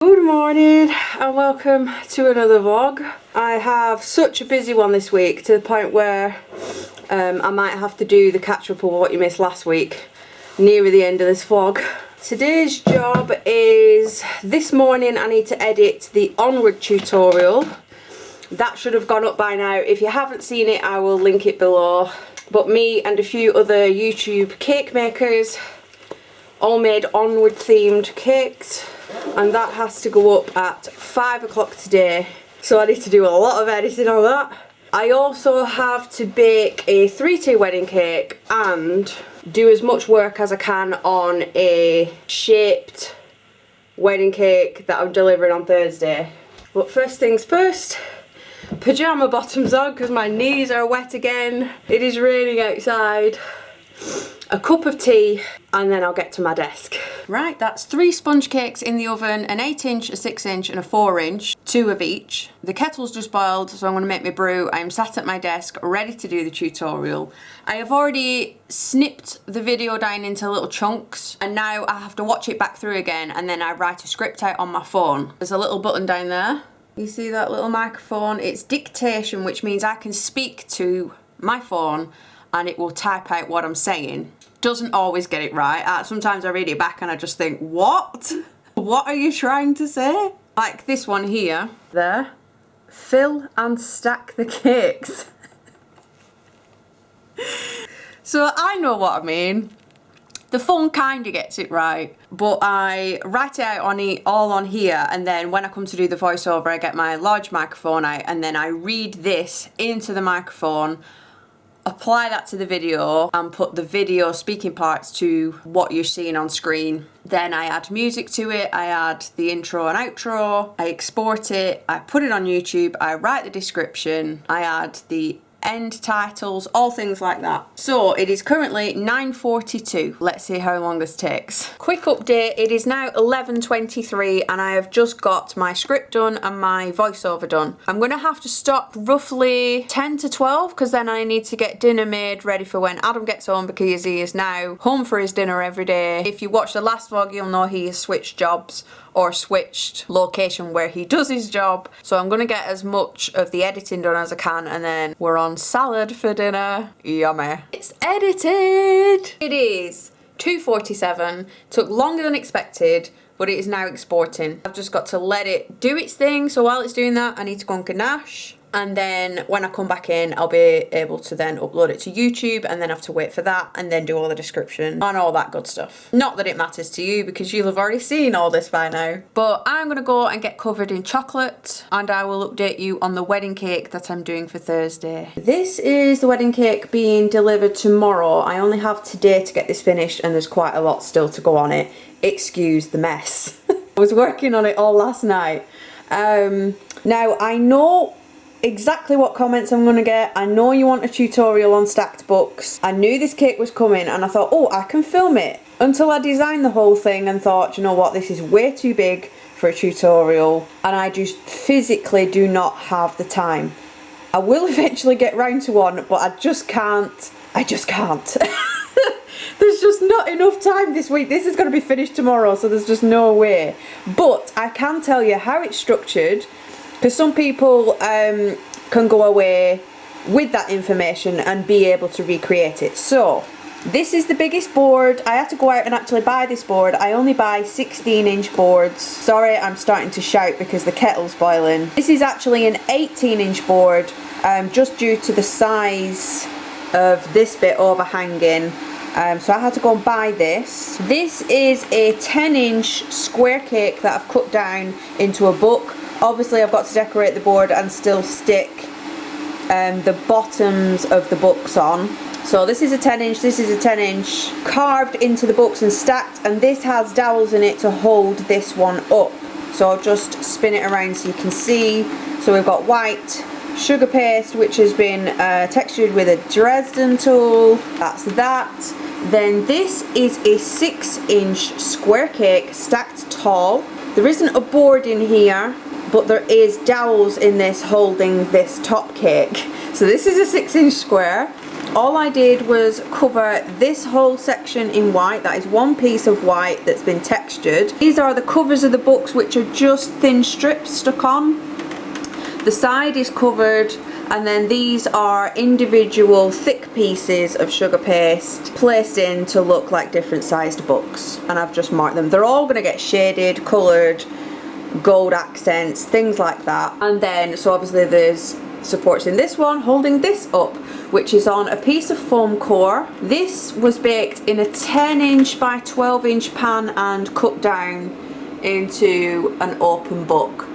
Good morning and welcome to another vlog. I have such a busy one this week to the point where I might have to do the catch up of what you missed last week near the end of this vlog. Today's job is this morning I need to edit the onward tutorial. That should have gone up by now. If you haven't seen it, I will link it below. But me and a few other YouTube cake makers all made onward themed cakes, and that has to go up at 5 o'clock today, so I need to do a lot of editing on that. I also have to bake a 3-tier wedding cake and do as much work as I can on a shaped wedding cake that I'm delivering on Thursday. But first things first, pyjama bottoms on because my knees are wet again. It is raining outside. A cup of tea and then I'll get to my desk. Right, that's 3 sponge cakes in the oven, an 8-inch, a 6-inch and a 4-inch, 2 of each. The kettle's just boiled, so I'm going to make my brew. I'm sat at my desk ready to do the tutorial. I have already snipped the video down into little chunks and now I have to watch it back through again and then I write a script out on my phone. There's a little button down there. You see that little microphone? It's dictation, which means I can speak to my phone and it will type out what I'm saying. Doesn't always get it right. Sometimes I read it back and I just think, what? What are you trying to say? Like this one here. There. Fill and stack the cakes. So I know what I mean. The phone kind of gets it right, but I write it out on it all on here, and then when I come to do the voiceover I get my large microphone out and then I read this into the microphone, apply that to the video and put the video speaking parts to what you're seeing on screen. Then I add music to it, I add the intro and outro, I export it, I put it on YouTube, I write the description, I add the end titles, all things like that. So it is currently 9:42. Let's see how long this takes. Quick update, it is now 11:23 and I have just got my script done and my voiceover done. I'm gonna have to stop roughly 10 to 12 because then I need to get dinner made ready for when Adam gets home, because he is now home for his dinner every day. If you watched the last vlog you'll know he has switched jobs or switched location where he does his job. So I'm gonna get as much of the editing done as I can and then we're on salad for dinner. Yummy. It's edited! It is 2:47. Took longer than expected, but it is now exporting. I've just got to let it do its thing, so while it's doing that I need to go and ganache. And then when I come back in, I'll be able to then upload it to YouTube and then have to wait for that and then do all the description and all that good stuff. Not that it matters to you because you'll have already seen all this by now. But I'm gonna go and get covered in chocolate and I will update you on the wedding cake that I'm doing for Thursday. This is the wedding cake being delivered tomorrow. I only have today to get this finished and there's quite a lot still to go on it. Excuse the mess. I was working on it all last night. Now I know exactly what comments I'm gonna get. I know you want a tutorial on stacked books. I knew this cake was coming and I thought, oh, I can film it. Until I designed the whole thing and thought, you know what, this is way too big for a tutorial and I just physically do not have the time. I will eventually get round to one, but I just can't. There's just not enough time this week. This is going to be finished tomorrow, so there's just no way. But I can tell you how it's structured, because some people can go away with that information and be able to recreate it. So this is the biggest board. I had to go out and actually buy this board. I only buy 16-inch boards. Sorry, I'm starting to shout because the kettle's boiling. This is actually an 18-inch board, just due to the size of this bit overhanging. So I had to go and buy this. This is a 10-inch square cake that I've cut down into a book. Obviously I've got to decorate the board and still stick the bottoms of the books on. So this is a 10-inch, this is a 10-inch, carved into the books and stacked, and this has dowels in it to hold this one up. So I'll just spin it around so you can see. So we've got white sugar paste, which has been textured with a Dresden tool. That's that. Then this is a 6-inch square cake, stacked tall. There isn't a board in here, but there is dowels in this holding this top cake. So this is a 6-inch square. All I did was cover this whole section in white. That is one piece of white that's been textured. These are the covers of the books, which are just thin strips stuck on. The side is covered, and then these are individual thick pieces of sugar paste placed in to look like different sized books, and I've just marked them. They're all going to get shaded, coloured, gold accents, things like that. And then, so obviously there's supports in this one holding this up, which is on a piece of foam core. This was baked in a 10-inch by 12-inch pan and cut down into an open book.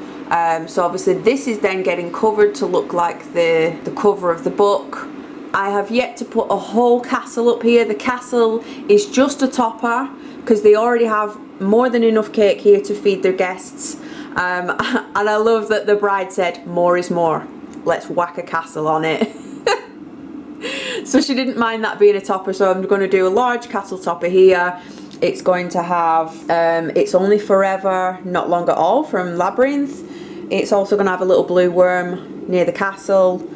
So obviously this is then getting covered to look like the cover of the book. I have yet to put a whole castle up here. The castle is just a topper because they already have more than enough cake here to feed their guests. And I love that the bride said, more is more. Let's whack a castle on it. So she didn't mind that being a topper, so I'm going to do a large castle topper here. It's going to have It's Only Forever, Not Long at All from Labyrinth. It's also going to have a little blue worm near the castle.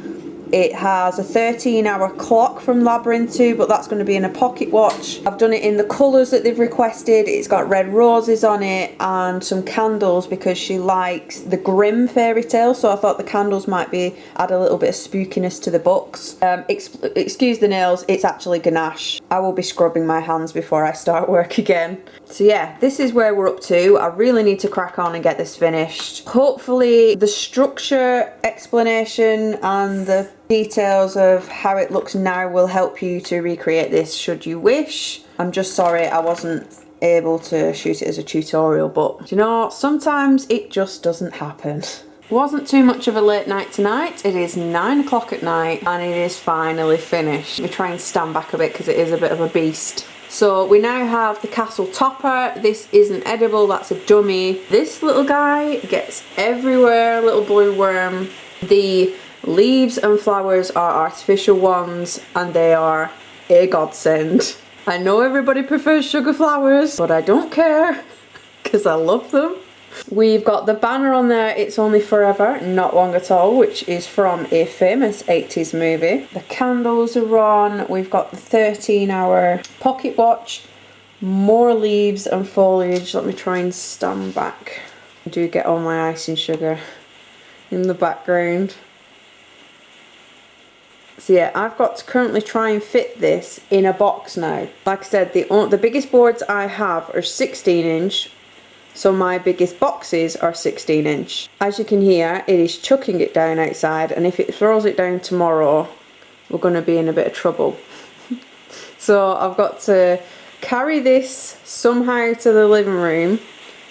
It has a 13-hour clock from Labyrinth too, but that's going to be in a pocket watch. I've done it in the colours that they've requested. It's got red roses on it and some candles because she likes the grim fairy tale, so I thought the candles might add a little bit of spookiness to the books. Excuse the nails, it's actually ganache. I will be scrubbing my hands before I start work again. So yeah, this is where we're up to. I really need to crack on and get this finished. Hopefully the structure, explanation and the details of how it looks now will help you to recreate this should you wish. I'm just sorry I wasn't able to shoot it as a tutorial, but you know, sometimes it just doesn't happen. Wasn't too much of a late night tonight. It is 9 o'clock at night and it is finally finished. Let me try and stand back a bit because it is a bit of a beast. So we now have the castle topper. This isn't edible, that's a dummy. This little guy gets everywhere, little blue worm. The leaves and flowers are artificial ones and they are a godsend. I know everybody prefers sugar flowers, but I don't care because I love them. We've got the banner on there, It's Only Forever, Not Long at All, which is from a famous 80s movie. The candles are on, we've got the 13-hour pocket watch, more leaves and foliage. Let me try and stand back. I do get all my icing sugar in the background. So yeah, I've got to currently try and fit this in a box now. Like I said, the biggest boards I have are 16-inch. So my biggest boxes are 16-inch. As you can hear, it is chucking it down outside, and if it throws it down tomorrow, we're going to be in a bit of trouble. So I've got to carry this somehow to the living room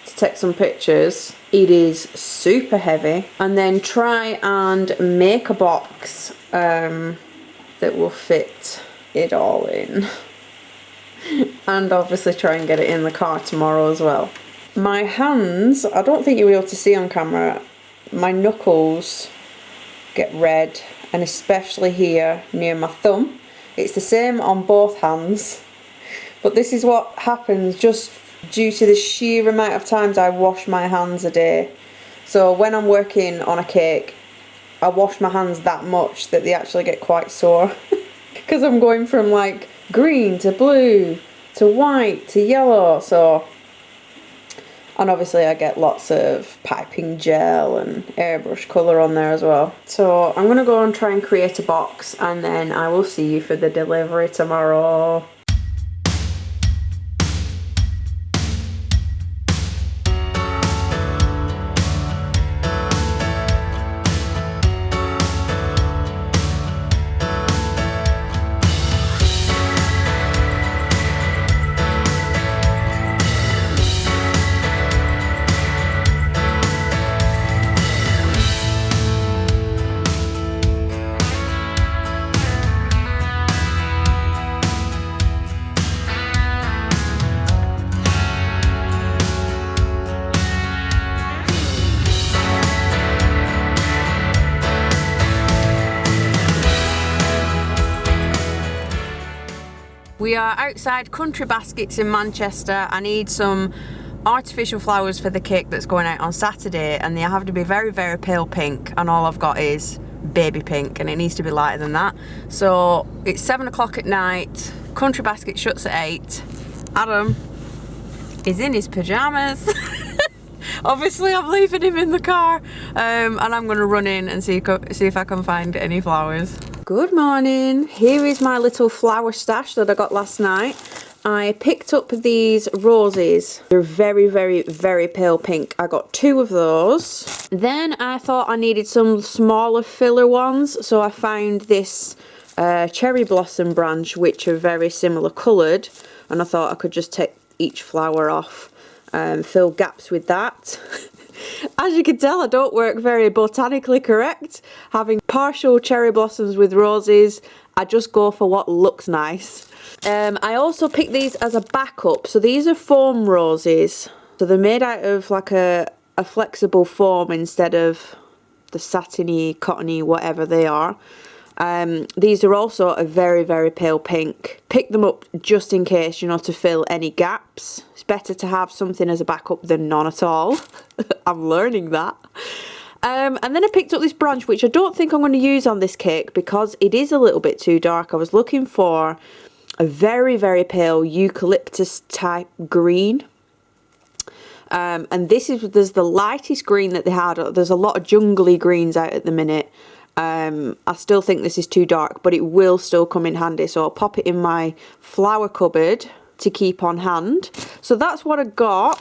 to take some pictures. It is super heavy. And then try and make a box that will fit it all in. And obviously try and get it in the car tomorrow as well. My hands, I don't think you'll be able to see on camera, my knuckles get red, and especially here near my thumb. It's the same on both hands, but this is what happens just due to the sheer amount of times I wash my hands a day. So when I'm working on a cake, I wash my hands that much that they actually get quite sore because I'm going from like green to blue to white to yellow. So, and obviously I get lots of piping gel and airbrush colour on there as well. So I'm going to go and try and create a box, and then I will see you for the delivery tomorrow. We are outside Country Baskets in Manchester. I need some artificial flowers for the cake that's going out on Saturday, and they have to be very, very pale pink, and all I've got is baby pink, and it needs to be lighter than that. So it's 7 o'clock at night. Country Basket shuts at 8. Adam is in his pajamas. Obviously I'm leaving him in the car, and I'm going to run in and see if I can find any flowers. Good morning. Here is my little flower stash that I got last night. I picked up these roses. They're very, very, very pale pink. I got 2 of those. Then I thought I needed some smaller filler ones, so I found this cherry blossom branch, which are very similar coloured, and I thought I could just take each flower off and fill gaps with that. As you can tell, I don't work very botanically correct. Having partial cherry blossoms with roses, I just go for what looks nice. I also picked these as a backup. So these are foam roses. So they're made out of like a flexible foam instead of the satiny, cottony, whatever they are. These are also a very, very pale pink. Pick them up just in case, you know, to fill any gaps. It's better to have something as a backup than none at all. I'm learning that. And then I picked up this branch, which I don't think I'm going to use on this cake because it is a little bit too dark. I was looking for a very, very pale eucalyptus type green. And there's the lightest green that they had. There's a lot of jungly greens out at the minute. I still think this is too dark, but it will still come in handy. So I'll pop it in my flower cupboard to keep on hand. So that's what I got.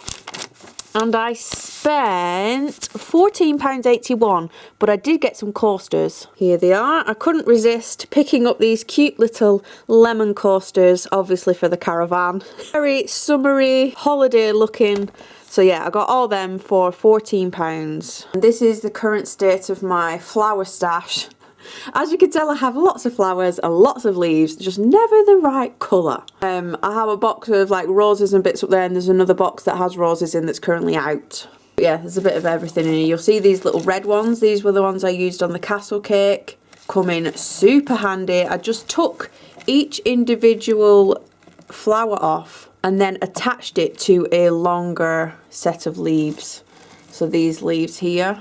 And I spent £14.81, but I did get some coasters. Here they are. I couldn't resist picking up these cute little lemon coasters, obviously for the caravan. Very summery, holiday looking. So yeah, I got all them for £14. And this is the current state of my flower stash. As you can tell, I have lots of flowers and lots of leaves, just never the right colour. I have a box of like roses and bits up there, and there's another box that has roses in that's currently out. But yeah, there's a bit of everything in here. You'll see these little red ones. These were the ones I used on the castle cake. Come in super handy. I just took each individual flower off and then attached it to a longer set of leaves. So these leaves here,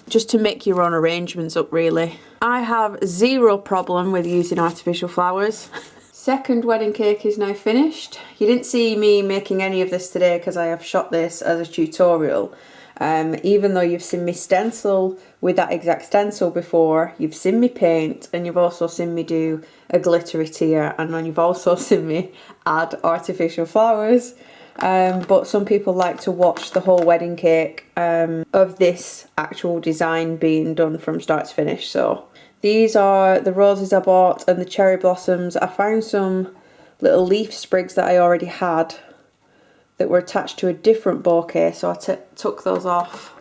just to make your own arrangements up really. I have zero problem with using artificial flowers. Second wedding cake is now finished. You didn't see me making any of this today because I have shot this as a tutorial. Even though you've seen me stencil with that exact stencil before, you've seen me paint, and you've also seen me do a glittery tier, and then you've also seen me add artificial flowers. But some people like to watch the whole wedding cake of this actual design being done from start to finish. So these are the roses I bought and the cherry blossoms. I found some little leaf sprigs that I already had that were attached to a different bouquet, so I took those off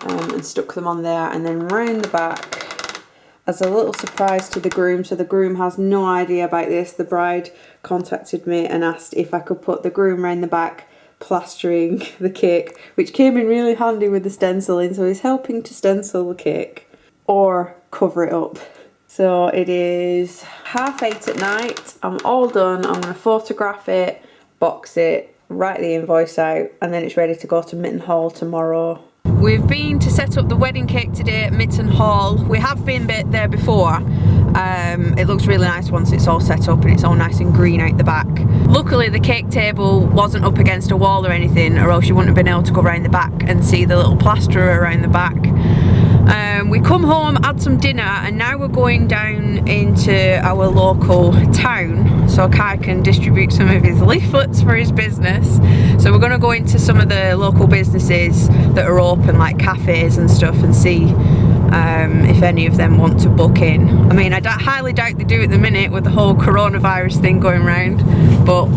and stuck them on there, and then round the back as a little surprise to the groom. So the groom has no idea about this. The bride contacted me and asked if I could put the groom round the back plastering the cake, which came in really handy with the stenciling. So he's helping to stencil the cake or cover it up. So it is 8:30 at night. I'm all done. I'm going to photograph it, box it, write the invoice out, and then it's ready to go to Mitton Hall tomorrow. We've been to set up the wedding cake today at Mitton Hall. We have been there before. It looks really nice once it's all set up and it's all nice and green out the back. Luckily the cake table wasn't up against a wall or anything, or else you wouldn't have been able to go around the back and see the little plasterer around the back. We come home, had some dinner, and now we're going down into our local town so Kai can distribute some of his leaflets for his business. So we're going to go into some of the local businesses that are open, like cafes and stuff, and see if any of them want to book in. I mean, I highly doubt they do at the minute with the whole coronavirus thing going round, but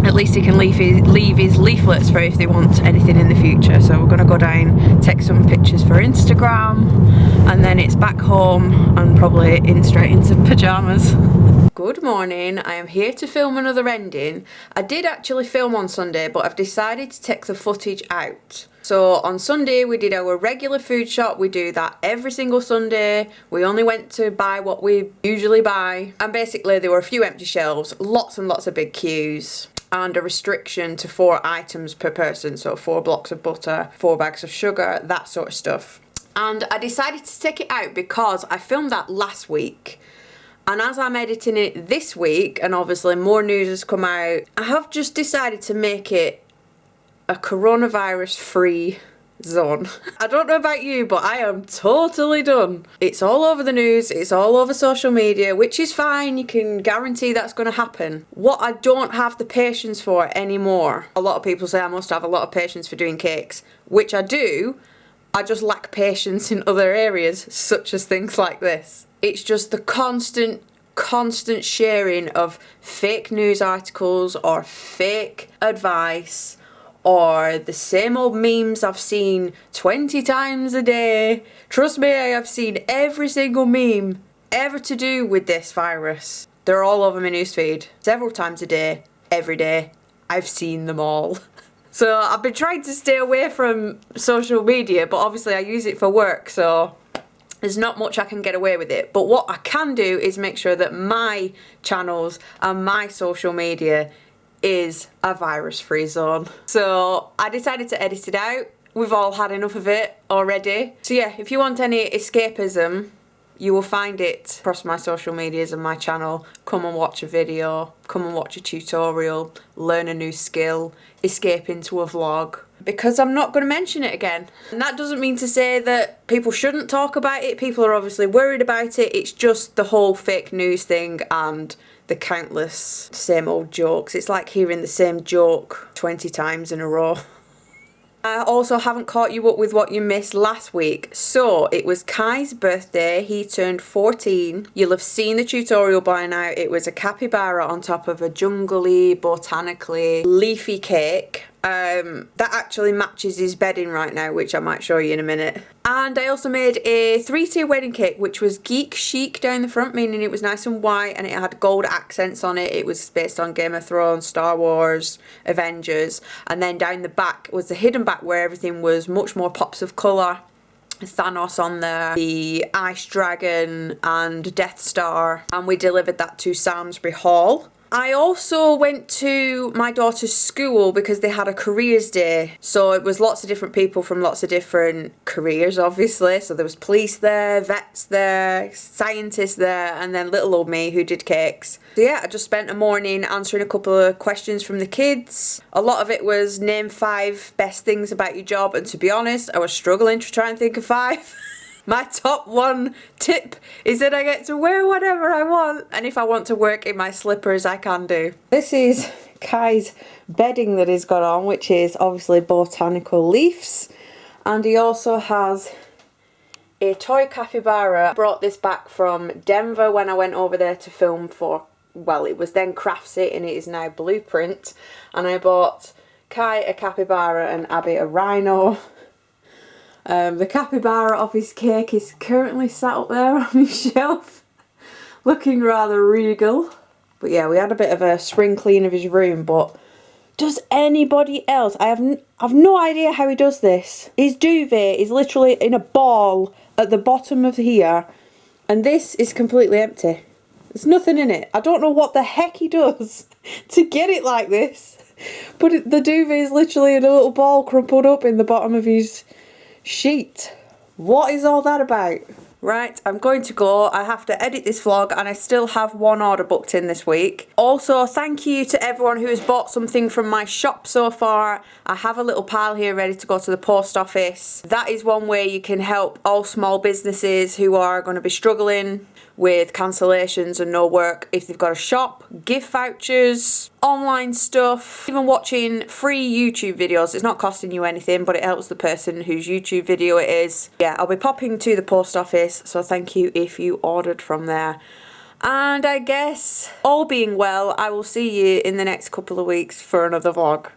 at least he can leave his leaflets for if they want anything in the future. So we're going to go down, take some pictures for Instagram, and then it's back home and probably straight into pyjamas. Good morning, I am here to film another ending. I did actually film on Sunday, but I've decided to take the footage out. So on Sunday we did our regular food shop. We do that every single Sunday. We only went to buy what we usually buy, and basically there were a few empty shelves, lots and lots of big queues, and a restriction to 4 items per person. So 4 blocks of butter, 4 bags of sugar, that sort of stuff. And I decided to take it out because I filmed that last week. And as I'm editing it this week, and obviously more news has come out, I have just decided to make it a coronavirus-free zone. I don't know about you, but I am totally done. It's all over the news, it's all over social media, which is fine, you can guarantee that's going to happen. What I don't have the patience for anymore, a lot of people say I must have a lot of patience for doing cakes, which I do, I just lack patience in other areas, such as things like this. It's just the constant sharing of fake news articles or fake advice or the same old memes I've seen 20 times a day. Trust me, I have seen every single meme ever to do with this virus. They're all over my newsfeed several times a day, every day. I've seen them all. So I've been trying to stay away from social media, but obviously I use it for work, so there's not much I can get away with it. But what I can do is make sure that my channels and my social media is a virus-free zone. So I decided to edit it out. We've all had enough of it already. So yeah, if you want any escapism, you will find it across my social medias and my channel. Come and watch a video, come and watch a tutorial, learn a new skill, escape into a vlog. Because I'm not going to mention it again. And that doesn't mean to say that people shouldn't talk about it. People are obviously worried about it. It's just the whole fake news thing and the countless same old jokes. It's like hearing the same joke 20 times in a row. I also haven't caught you up with what you missed last week. So it was Kai's birthday. He turned 14. You'll have seen the tutorial by now. It was a capybara on top of a jungly, botanically leafy cake. That actually matches his bedding right now, which I might show you in a minute. And I also made a 3-tier wedding cake, which was geek chic down the front, meaning it was nice and white and it had gold accents on it. It was based on Game of Thrones, Star Wars, Avengers. And then down the back was the hidden back where everything was much more pops of colour. Thanos on there, the Ice Dragon and Death Star. And we delivered that to Samsbury Hall. I also went to my daughter's school because they had a careers day. So it was lots of different people from lots of different careers, obviously. So there was police there, vets there, scientists there, and then little old me who did cakes. So yeah, I just spent a morning answering a couple of questions from the kids. A lot of it was name 5 best things about your job. And to be honest, I was struggling to try and think of 5. My top 1 tip is that I get to wear whatever I want. And if I want to work in my slippers, I can do. This is Kai's bedding that he's got on, which is obviously botanical leaves. And he also has a toy capybara. I brought this back from Denver when I went over there to film for, well, it was then Crafts It and it is now Blueprint. And I bought Kai a capybara and Abby a rhino. The capybara of his cake is currently sat up there on his shelf, looking rather regal. But yeah, we had a bit of a spring clean of his room, but does anybody else? I've no idea how he does this. His duvet is literally in a ball at the bottom of here, and this is completely empty. There's nothing in it. I don't know what the heck he does to get it like this, but the duvet is literally in a little ball crumpled up in the bottom of his sheet. What is all that about? Right, I'm going to go. I have to edit this vlog and I still have 1 order booked in this week. Also, thank you to everyone who has bought something from my shop so far. I have a little pile here ready to go to the post office. That is one way you can help all small businesses who are going to be struggling with cancellations and no work. If they've got a shop, gift vouchers, online stuff, even watching free YouTube videos. It's not costing you anything, but it helps the person whose YouTube video it is. Yeah, I'll be popping to the post office, so thank you if you ordered from there. And I guess, all being well, I will see you in the next couple of weeks for another vlog.